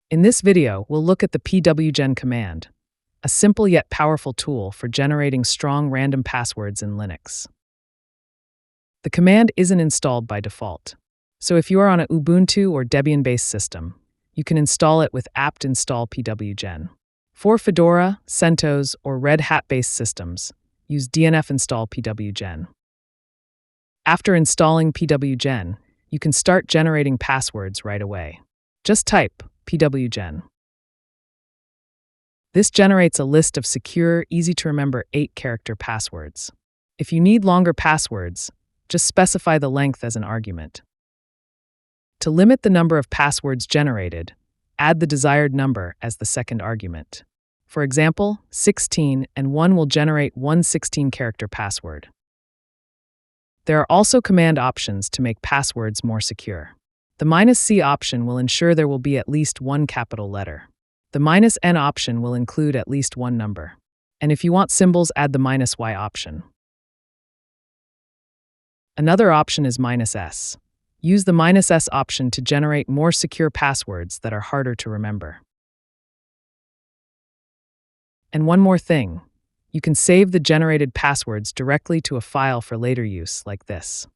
In this video, we'll look at the Pwgen command, a simple yet powerful tool for generating strong random passwords in Linux. The command isn't installed by default, so if you are on a Ubuntu or Debian-based system, you can install it with apt install Pwgen. For Fedora, CentOS, or Red Hat-based systems, use dnf install Pwgen. After installing Pwgen, you can start generating passwords right away. Just type Pwgen. This generates a list of secure, easy-to-remember 8-character passwords. If you need longer passwords, just specify the length as an argument. To limit the number of passwords generated, add the desired number as the second argument. For example, 16 and 1 will generate one 16-character password. There are also command options to make passwords more secure. The -C option will ensure there will be at least one capital letter. The -N option will include at least one number. And if you want symbols, add the -Y option. Another option is -S. Use the -S option to generate more secure passwords that are harder to remember. And one more thing, you can save the generated passwords directly to a file for later use like this.